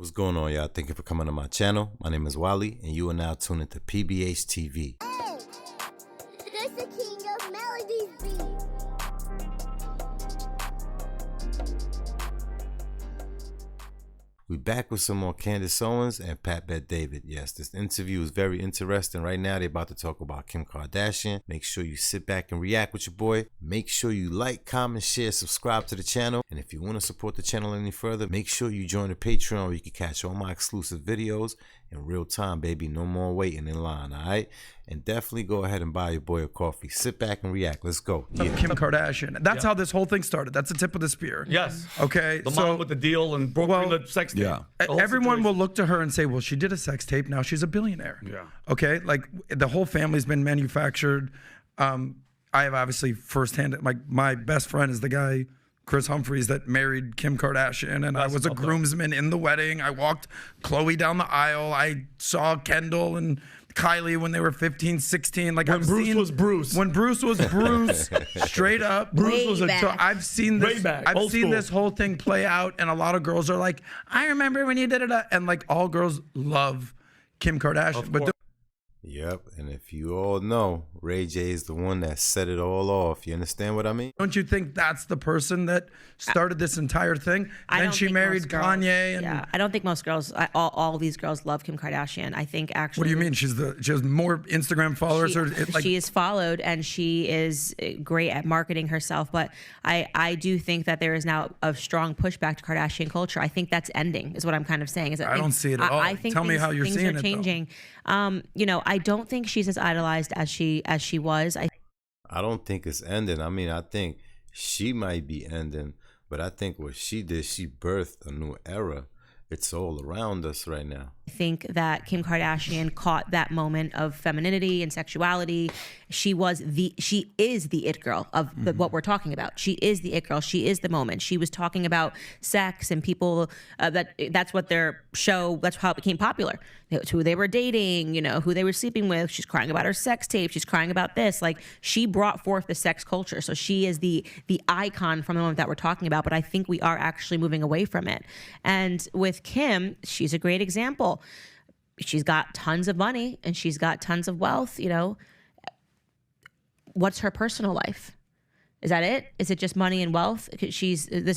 What's going on, y'all? Thank you for coming to my channel. My name is Wally, and you are now tuned into PBH TV. Hey, this the King of Melodies beat. We back with some more Candace Owens and Pat Bet David. Yes, this interview is very interesting. Right now, they're about to talk about Kim Kardashian. Make sure you sit back and react with your boy. Make sure you like, comment, share, subscribe to the channel. And if you want to support the channel any further, make sure you join the Patreon where you can catch all my exclusive videos in real time, baby. No more waiting in line, all right? And definitely go ahead and buy your boy a coffee. Sit back and react. Let's go. Kim Kardashian. That's how this whole thing started. That's the tip of the spear. Yes. Okay. The mom with the deal and broke the sex tape. Yeah. Everyone will look to her and say, well, she did a sex tape. Now she's a billionaire. Yeah. Okay. Like the whole family's been manufactured. I have obviously firsthand, like my best friend is the guy, Chris Humphries, that married Kim Kardashian, and I was a groomsman in the wedding. I walked Khloe down the aisle. I saw Kendall and Kylie when they were 15, 16. Like When Bruce was Bruce. When Bruce was Bruce, straight up. Bruce was a So I've seen this. I've seen school. this whole thing play out, and a lot of girls are like, "I remember when you did it," and like all girls love Kim Kardashian, but. Yep, and if you all know, Ray J is the one that set it all off. You understand what I mean? Don't you think that's the person that started this entire thing? Then she married Kanye. And yeah, I don't think most girls, all these girls love Kim Kardashian. I think actually. What do you mean? She has more Instagram followers? She is followed and she is great at marketing herself. But I do think that there is now a strong pushback to Kardashian culture. I think that's ending, is what I'm kind of saying. Is that I don't see it at all. I think Tell me how you're things seeing are it, changing. You know, I don't think she's as idolized as she was. I don't think it's ending. I mean, I think she might be ending, but I think what she did, she birthed a new era. It's all around us right now. I think that Kim Kardashian caught that moment of femininity and sexuality. She is the it girl of what we're talking about. She is the it girl. She is the moment. She was talking about sex and people that's what their show, that's how it became popular. It's who they were dating, you know, who they were sleeping with. She's crying about her sex tape. She's crying about this. Like, she brought forth the sex culture. So she is the icon from the moment that we're talking about. But I think we are actually moving away from it. And with Kim, she's a great example. She's got tons of money and she's got tons of wealth, you know. What's her personal life? Is that it? Is it just money and wealth? This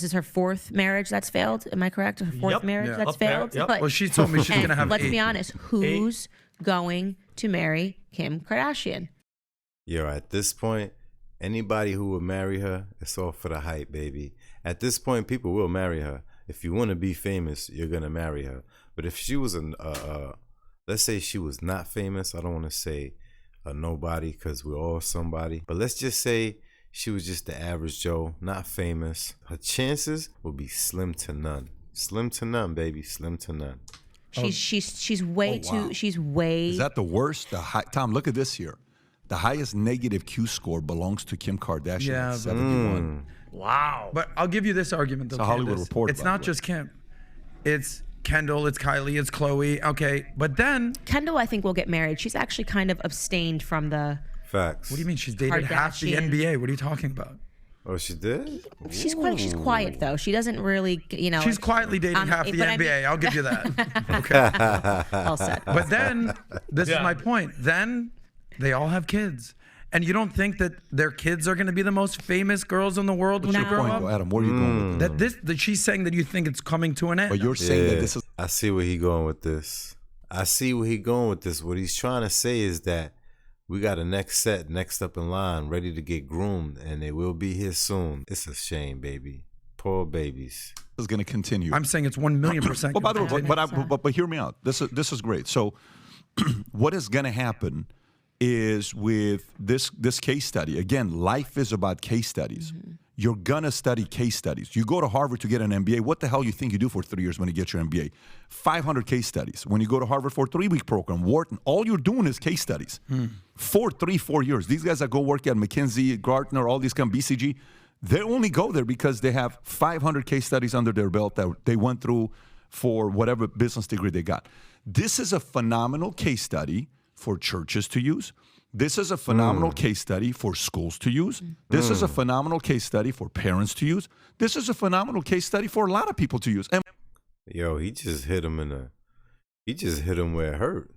is her fourth marriage that's failed. Am I correct? Her fourth marriage that's failed. Yep. Well, she told me she's going to have let's 8. be honest. Who's going to marry Kim Kardashian? Yo, at this point, anybody who will marry her, it's all for the hype, baby. At this point, people will marry her. If you want to be famous, you're going to marry her. But if she was let's say she was not famous, I don't want to say a nobody because we're all somebody. But let's just say she was just the average Joe, not famous. Her chances would be slim to none. Slim to none, baby. Slim to none. She's way too. She's way. Is that the worst? Tom, look at this here. The highest negative Q score belongs to Kim Kardashian. Yeah, at 71. Wow. But I'll give you this argument, though. It's a Hollywood Candace. Report, It's by the not way. just Kim. It's Kendall, it's Kylie, it's Khloe. Okay, but then Kendall, I think, will get married. She's actually kind of abstained from the. Facts. what do you mean she's dated half the Kardashian. NBA? What are you talking about? Oh, she did? She's quiet though. She doesn't really, you know. She's quietly dating half the but I NBA. mean- I'll give you that. Okay. All set. But then, this is my point. Then they all have kids. And you don't think that their kids are going to be the most famous girls in the world when What's they your grow point, up? Adam? Where are you going with it? That she's saying that you think it's coming to an end. But you're saying that this is... I see where he going with this. What he's trying to say is that we got a next set, next up in line, ready to get groomed, and they will be here soon. It's a shame, baby. Poor babies. is going to continue. I'm saying it's 1,000,000%. But by the way, but hear me out. This is great. So, what is going to happen is with this case study. Again, life is about case studies. Mm-hmm. You're gonna study case studies. You go to Harvard to get an MBA. What the hell you think you do for 3 years when you get your MBA? 500 case studies. When you go to Harvard for a 3-week program, Wharton, all you're doing is case studies. 4 years. These guys that go work at McKinsey, Gartner, all these BCG, they only go there because they have 500 case studies under their belt that they went through for whatever business degree they got. This is a phenomenal case study for churches to use. This is a phenomenal case study for schools to use. This is a phenomenal case study for parents to use. This is a phenomenal case study for a lot of people to use. And Yo, he just hit him where it hurt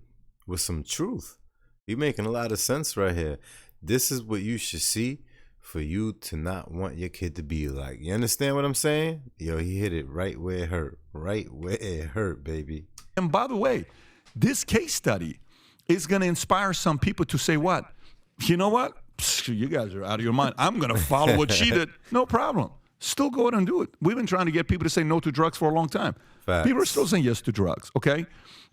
with some truth. He making a lot of sense right here. This is what you should see for you to not want your kid to be like. You understand what I'm saying? Yo, he hit it right where it hurt. Right where it hurt, baby. And by the way, this case study is going to inspire some people to say what? You know what? You guys are out of your mind. I'm going to follow what she did. No problem. Still go ahead and do it. We've been trying to get people to say no to drugs for a long time. Facts. People are still saying yes to drugs, okay?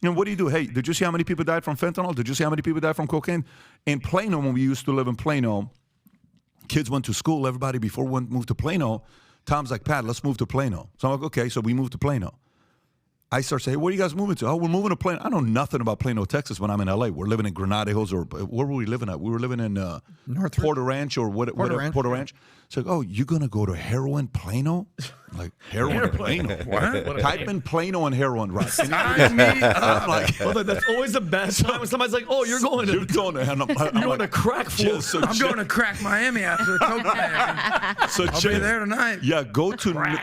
And what do you do? Hey, did you see how many people died from fentanyl? Did you see how many people died from cocaine? In Plano, when we used to live in Plano, kids went to school. Everybody before we moved to Plano, Tom's like, Pat, let's move to Plano. So I'm like, okay, so we moved to Plano. I start saying, hey, where are you guys moving to? Oh, we're moving to Plano. I know nothing about Plano, Texas when I'm in L.A. We're living in Granada Hills, or where were we living at? We were living in Porter Ranch or whatever. Porter Ranch. So, oh, you're going to go to heroin Plano? Like, heroin Plano? What? Type in Plano and heroin, right? Sign me up. Like, Well, that's always the best time when somebody's like, "Oh, you're going to you're going to, and I'm you're like, on a crack floor." yeah, so I'm going to crack Miami after the coke Miami. So I'll be there tonight. Yeah, go to.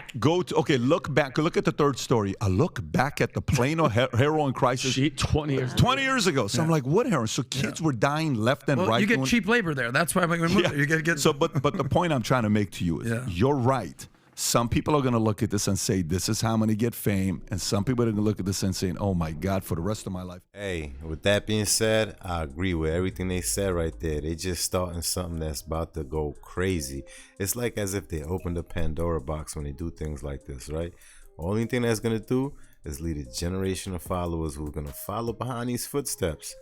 Okay, look back. Look at the third story. I look back at the Plano heroin crisis. 20 years. 20 years ago. So I'm like, what heroin? So kids were dying left and Well, right. you get doing- cheap labor there. That's why when we move there, you get. So, but the point I'm trying to make to you is, you're right. Some people are going to look at this and say, this is how I'm going to get fame. And some people are going to look at this and say, oh my God, for the rest of my life. Hey, with that being said, I agree with everything they said right there. They just starting something that's about to go crazy. It's like as if they opened a Pandora box when they do things like this, right? Only thing that's going to do is lead a generation of followers who are going to follow behind these footsteps.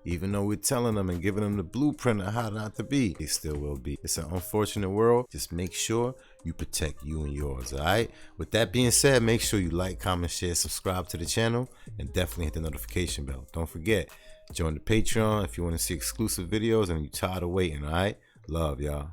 Even though we're telling them and giving them the blueprint of how not to be, they still will be. It's an unfortunate world. Just make sure you protect you and yours, all right? With that being said, make sure you like, comment, share, subscribe to the channel, and definitely hit the notification bell. Don't forget, join the Patreon if you want to see exclusive videos and you're tired of waiting, all right? Love, y'all.